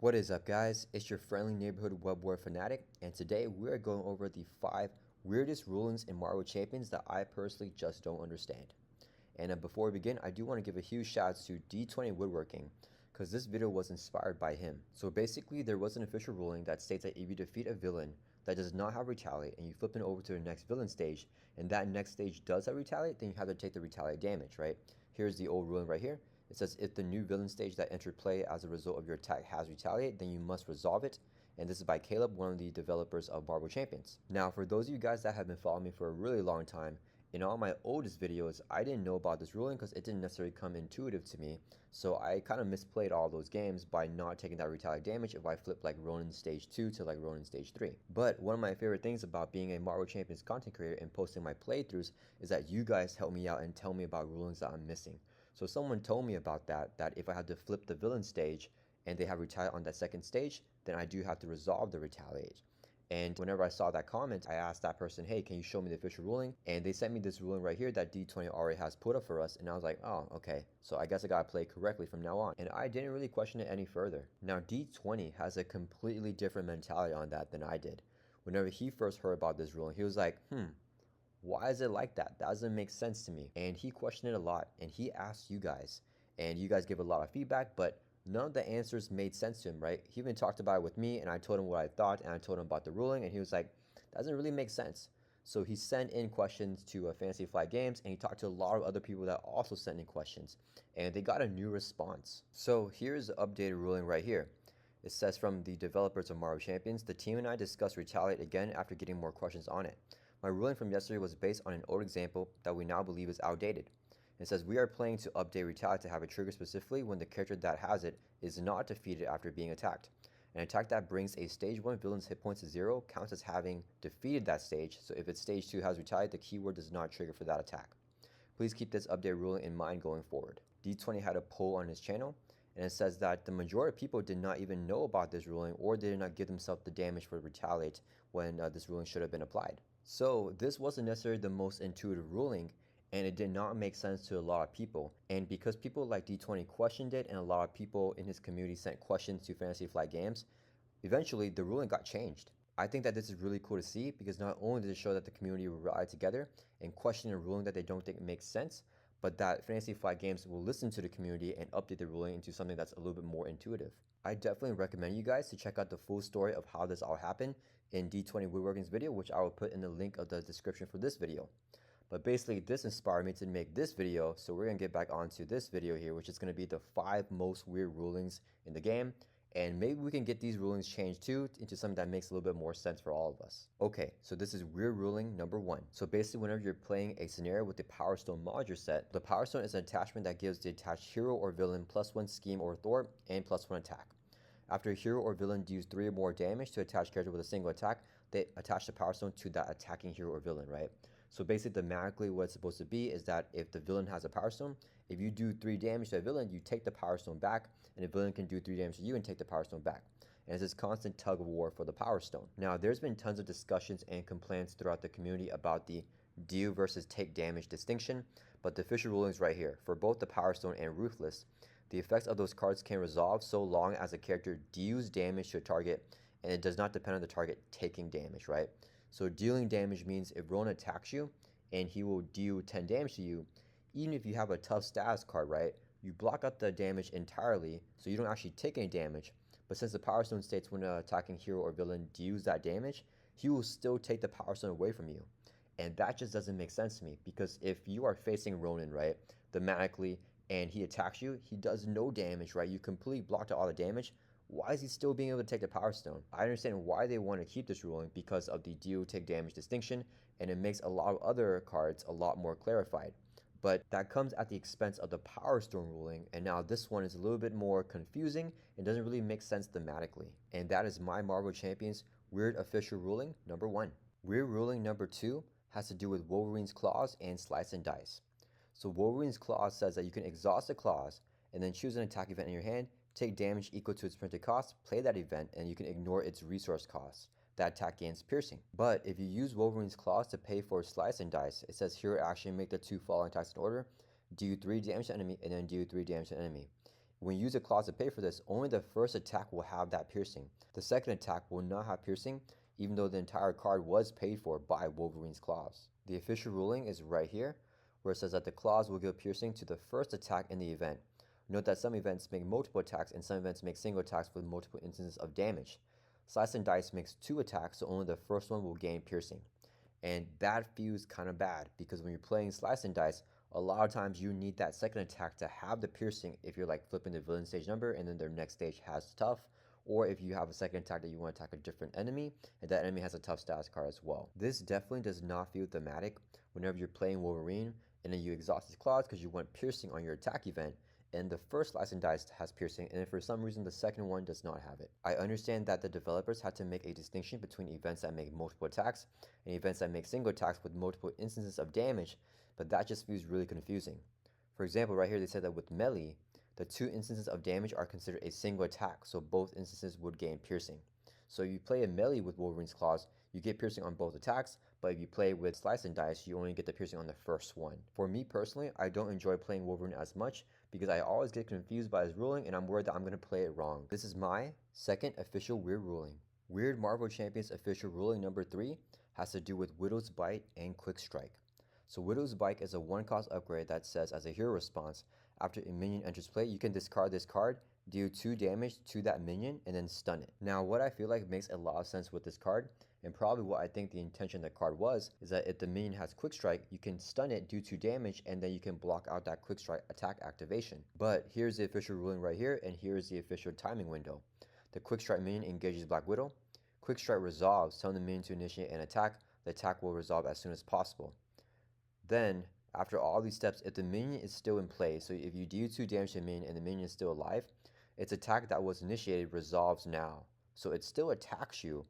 What is up, guys? It's your friendly neighborhood web war fanatic, and today we are going over the 5 weirdest rulings in Marvel Champions that I personally just don't understand. And before we begin, I do want to give a huge shout out to D20 Woodworking, because this video was inspired by him. So basically, there was an official ruling that states that if you defeat a villain that does not have retaliate and you flip it over to the next villain stage, and that next stage does have retaliate, then you have to take the retaliate damage, right? Here's the old ruling right here. It says if the new villain stage that entered play as a result of your attack has retaliate, then you must resolve it. And this is by Caleb, one of the developers of Marvel Champions. Now, for those of you guys that have been following me for a really long time, in all my oldest videos, I didn't know about this ruling because it didn't necessarily come intuitive to me. So I kind of misplayed all those games by not taking that retaliate damage if I flipped like Ronin stage 2 to like Ronin stage 3. But one of my favorite things about being a Marvel Champions content creator and posting my playthroughs is that you guys help me out and tell me about rulings that I'm missing. So someone told me about that if I had to flip the villain stage and they have retaliate on that second stage, then I do have to resolve the retaliate. And whenever I saw that comment, I asked that person, hey, can you show me the official ruling? And they sent me this ruling right here that D20 already has put up for us. And I was like, oh, okay. So I guess I gotta play correctly from now on. And I didn't really question it any further. Now, D20 has a completely different mentality on that than I did. Whenever he first heard about this ruling, he was like, why is it like that? That doesn't make sense to me. And he questioned it a lot, and he asked you guys, and you guys give a lot of feedback, but none of the answers made sense to him, right? He even talked about it with me, and I told him what I thought, and I told him about the ruling, and he was like, that doesn't really make sense. So he sent in questions to Fantasy Flight Games, and he talked to a lot of other people that also sent in questions, and they got a new response. So here's the updated ruling right here. It says from the developers of Marvel Champions, the team and I discussed Retaliate again after getting more questions on it. My ruling from yesterday was based on an old example that we now believe is outdated. It says we are planning to update Retaliate to have a trigger specifically when the character that has it is not defeated after being attacked. An attack that brings a stage 1 villain's hit points to 0 counts as having defeated that stage, so if its stage 2 has Retaliate, the keyword does not trigger for that attack. Please keep this update ruling in mind going forward. D20 had a poll on his channel, and it says that the majority of people did not even know about this ruling or did not give themselves the damage for Retaliate when this ruling should have been applied. So this wasn't necessarily the most intuitive ruling, and it did not make sense to a lot of people. And because people like D20 questioned it and a lot of people in his community sent questions to Fantasy Flight Games, eventually the ruling got changed. I think that this is really cool to see because not only does it show that the community will rally together and question a ruling that they don't think makes sense, but that Fantasy Flight Games will listen to the community and update the ruling into something that's a little bit more intuitive. I definitely recommend you guys to check out the full story of how this all happened in D20 Woodworking's video, which I will put in the link of the description for this video. But basically, this inspired me to make this video, so we're going to get back onto this video here, which is going to be the 5 most weird rulings in the game. And maybe we can get these rulings changed too into something that makes a little bit more sense for all of us. Okay, so this is weird ruling number 1. So basically, whenever you're playing a scenario with the Power Stone module set, the Power Stone is an attachment that gives the attached hero or villain +1 scheme or thwart and +1 attack. After a hero or villain deals 3 or more damage to attach character with a single attack, they attach the Power Stone to that attacking hero or villain, right? So basically, thematically, what it's supposed to be is that if the villain has a Power Stone, if you do 3 damage to a villain, you take the Power Stone back, and the villain can do 3 damage to you and take the Power Stone back. And it's this constant tug of war for the Power Stone. Now, there's been tons of discussions and complaints throughout the community about the deal versus take damage distinction, but the official ruling is right here. For both the Power Stone and Ruthless, the effects of those cards can resolve so long as the character deals damage to a target, and it does not depend on the target taking damage, right? So dealing damage means if Ronin attacks you and he will deal 10 damage to you, even if you have a tough status card, right, you block out the damage entirely so you don't actually take any damage. But since the Power Stone states when an attacking hero or villain deals that damage, he will still take the Power Stone away from you. And that just doesn't make sense to me, because if you are facing Ronin, right, thematically, and he attacks you, he does no damage, right? You completely blocked out all the damage. Why is he still being able to take the Power Stone? I understand why they want to keep this ruling because of the deal take damage distinction, and it makes a lot of other cards a lot more clarified. But that comes at the expense of the Power Stone ruling, and now this one is a little bit more confusing and doesn't really make sense thematically. And that is my Marvel Champions weird official ruling number 1. Weird ruling number 2 has to do with Wolverine's Claws and Slice and Dice. So Wolverine's Claws says that you can exhaust a clause and then choose an attack event in your hand, take damage equal to its printed cost, play that event, and you can ignore its resource cost. That attack gains piercing. But if you use Wolverine's Claws to pay for Slice and Dice, it says hero action make the 2 following attacks in order, do 3 damage to enemy, and then do 3 damage to enemy. When you use a clause to pay for this, only the first attack will have that piercing. The second attack will not have piercing, even though the entire card was paid for by Wolverine's clause. The official ruling is right here, where it says that the clause will give piercing to the first attack in the event. Note that some events make multiple attacks and some events make single attacks with multiple instances of damage. Slice and Dice makes 2 attacks, so only the first one will gain piercing. And that feels kind of bad because when you're playing Slice and Dice, a lot of times you need that second attack to have the piercing if you're like flipping the villain stage number and then their next stage has tough, or if you have a second attack that you want to attack a different enemy and that enemy has a tough status card as well. This definitely does not feel thematic whenever you're playing Wolverine and then you exhaust his claws because you want piercing on your attack event, and the first Slice and Dice has piercing, and if for some reason the second one does not have it. I understand that the developers had to make a distinction between events that make multiple attacks and events that make single attacks with multiple instances of damage, but that just feels really confusing. For example, right here they said that with melee, the 2 instances of damage are considered a single attack, so both instances would gain piercing. So if you play a melee with Wolverine's claws, you get piercing on both attacks, but if you play with Slice and Dice, you only get the piercing on the first one. For me personally, I don't enjoy playing Wolverine as much because I always get confused by his ruling and I'm worried that I'm going to play it wrong. This is my second official weird ruling. Weird Marvel Champions official ruling number 3 has to do with Widow's Bite and Quick Strike. So Widow's Bite is a 1-cost upgrade that says as a hero response, after a minion enters play, you can discard this card, deal 2 damage to that minion, and then stun it. Now what I feel like makes a lot of sense with this card, and probably what I think the intention of the card was, is that if the minion has Quick Strike, you can stun it, do 2 damage, and then you can block out that Quick Strike attack activation. But here's the official ruling right here, and here's the official timing window. The Quick Strike minion engages Black Widow. Quick Strike resolves, telling the minion to initiate an attack. The attack will resolve as soon as possible. Then, after all these steps, if the minion is still in play, so if you deal 2 damage to the minion and the minion is still alive, its attack that was initiated resolves now. So it still attacks you,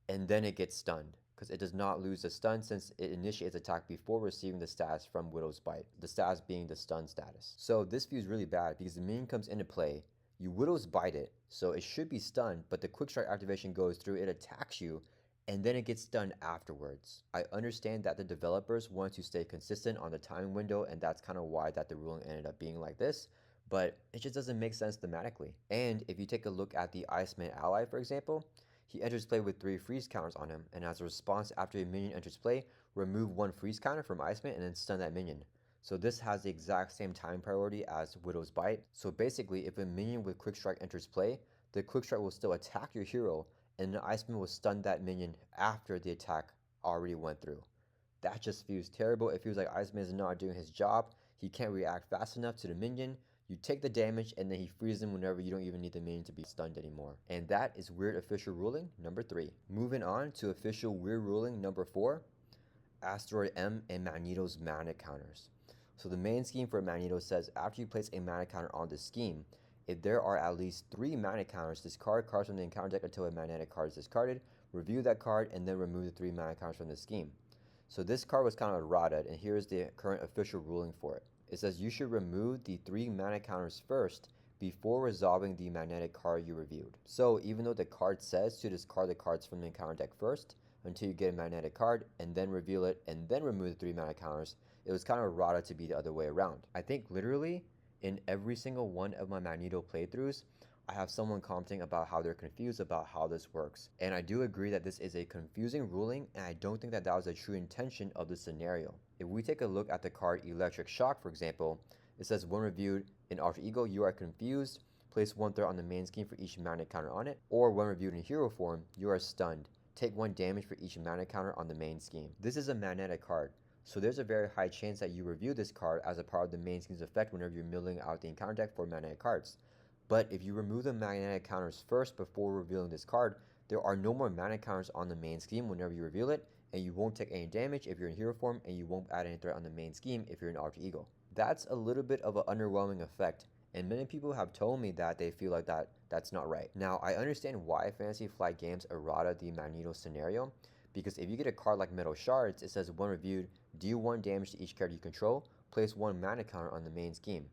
and then it gets stunned, because it does not lose the stun since it initiates attack before receiving the status from Widow's Bite, the status being the stun status. So this feels really bad because the minion comes into play, you Widow's Bite it, so it should be stunned, but the Quick Strike activation goes through, it attacks you, and then it gets done afterwards. I understand that the developers want to stay consistent on the timing window, and that's kind of why that the ruling ended up being like this, but it just doesn't make sense thematically. And if you take a look at the Iceman ally, for example, he enters play with 3 freeze counters on him, and as a response after a minion enters play, remove 1 freeze counter from Iceman and then stun that minion. So this has the exact same time priority as Widow's Bite. So basically, if a minion with Quick Strike enters play, the Quick Strike will still attack your hero, and the Iceman will stun that minion after the attack already went through. That just feels terrible. It feels like Iceman is not doing his job. He can't react fast enough to the minion. You take the damage and then he frees him whenever you don't even need the minion to be stunned anymore. And that is weird official ruling number 3. Moving on to official weird ruling number 4, Asteroid M and Magneto's mana counters. So the main scheme for Magneto says after you place a mana counter on this scheme, if there are at least 3 mana counters, discard cards from the encounter deck until a magnetic card is discarded, review that card, and then remove the 3 mana counters from the scheme. So this card was kind of errata, and here's the current official ruling for it. It says you should remove the 3 mana counters first before resolving the magnetic card you reviewed. So even though the card says to discard the cards from the encounter deck first until you get a magnetic card and then reveal it and then remove the 3 mana counters, it was kind of errata to be the other way around. I think literally in every single one of my Magneto playthroughs, I have someone commenting about how they're confused about how this works. And I do agree that this is a confusing ruling, and I don't think that that was a true intention of the scenario. If we take a look at the card Electric Shock, for example, it says when reviewed in Alter Ego, you are confused, place 1 threat on the main scheme for each mana counter on it, or when reviewed in hero form, you are stunned, take 1 damage for each mana counter on the main scheme. This is a magnetic card, so there's a very high chance that you review this card as a part of the main scheme's effect whenever you're milling out the encounter deck for magnetic cards. But if you remove the magnetic counters first before revealing this card, there are no more mana counters on the main scheme whenever you reveal it, and you won't take any damage if you're in hero form, and you won't add any threat on the main scheme if you're in Alter Ego. That's a little bit of an underwhelming effect, and many people have told me that they feel like that's not right. Now, I understand why Fantasy Flight Games errata the Magneto scenario, because if you get a card like Metal Shards, it says when reviewed, deal 1 damage to each character you control, place 1 mana counter on the main scheme.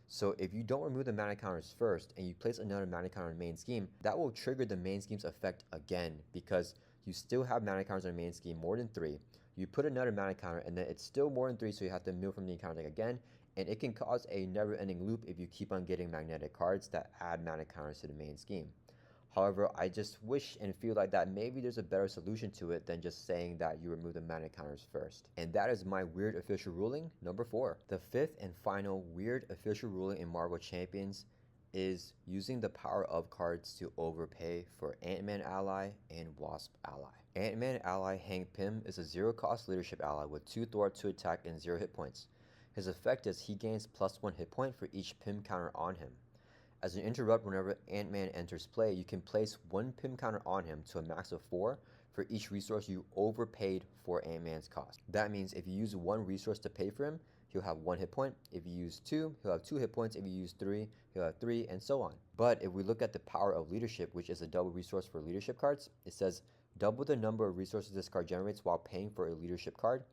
So if you don't remove the mana counters first and you place another mana counter on the main scheme, that will trigger the main scheme's effect again because you still have mana counters on the main scheme more than 3. You put another mana counter and then it's still more than 3, so you have to mill from the encounter deck again, and it can cause a never-ending loop if you keep on getting magnetic cards that add mana counters to the main scheme. However, I just wish and feel like that maybe there's a better solution to it than just saying that you remove the mana counters first. And that is my weird official ruling number 4. The fifth and final weird official ruling in Marvel Champions is using the power of cards to overpay for Ant-Man ally and Wasp ally. Ant-Man ally Hank Pym is a 0-cost leadership ally with 2 thwart to attack and 0 hit points. His effect is he gains +1 hit point for each Pym counter on him. As an interrupt, whenever Ant-Man enters play, you can place 1 Pym counter on him to a max of 4 for each resource you overpaid for Ant-Man's cost. That means if you use 1 resource to pay for him, he'll have 1 hit point. If you use 2, he'll have 2 hit points. If you use 3, he'll have 3, and so on. But if we look at the power of leadership, which is a double resource for leadership cards, it says double the number of resources this card generates while paying for a leadership card,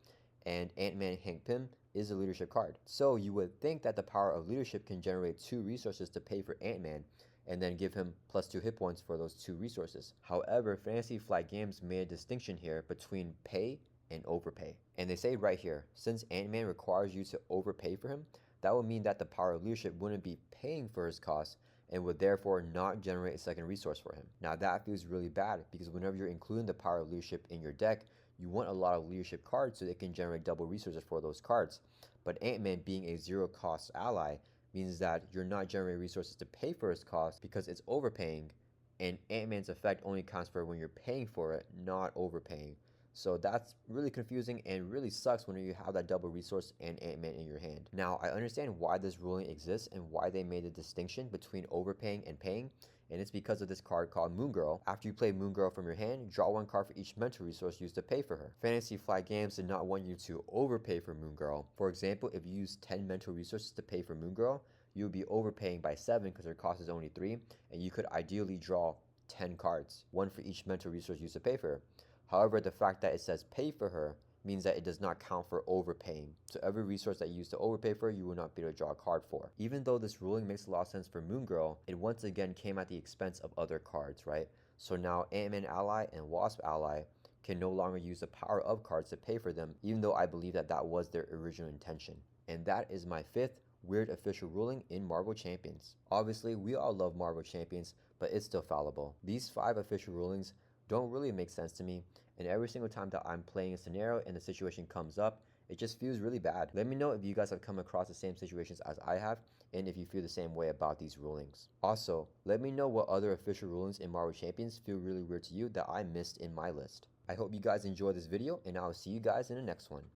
and Ant-Man Hank Pym is a leadership card. So you would think that the power of leadership can generate 2 resources to pay for Ant-Man and then give him +2 hit points for those 2 resources. However, Fantasy Flight Games made a distinction here between pay and overpay. And they say right here, since Ant-Man requires you to overpay for him, that would mean that the power of leadership wouldn't be paying for his costs and would therefore not generate a second resource for him. Now that feels really bad because whenever you're including the power of leadership in your deck, you want a lot of leadership cards so they can generate double resources for those cards. But Ant-Man being a 0-cost ally means that you're not generating resources to pay for his cost because it's overpaying, and Ant-Man's effect only counts for when you're paying for it, not overpaying. So that's really confusing and really sucks when you have that double resource and Ant-Man in your hand. Now, I understand why this ruling exists and why they made the distinction between overpaying and paying, and it's because of this card called Moon Girl. After you play Moon Girl from your hand, draw 1 card for each mental resource used to pay for her. Fantasy Flight Games did not want you to overpay for Moon Girl. For example, if you use 10 mental resources to pay for Moon Girl, you would be overpaying by 7 because her cost is only 3, and you could ideally draw 10 cards, 1 for each mental resource used to pay for her. However, the fact that it says pay for her means that it does not count for overpaying. So every resource that you use to overpay for, you will not be able to draw a card for. Even though this ruling makes a lot of sense for Moon Girl, it once again came at the expense of other cards, right? So now Ant-Man ally and Wasp ally can no longer use the power of cards to pay for them, even though I believe that that was their original intention. And that is my 5th weird official ruling in Marvel Champions. Obviously, we all love Marvel Champions, but it's still fallible. These 5 official rulings don't really make sense to me, and every single time that I'm playing a scenario and the situation comes up, it just feels really bad. Let me know if you guys have come across the same situations as I have, and if you feel the same way about these rulings. Also, let me know what other official rulings in Marvel Champions feel really weird to you that I missed in my list. I hope you guys enjoyed this video, and I'll see you guys in the next one.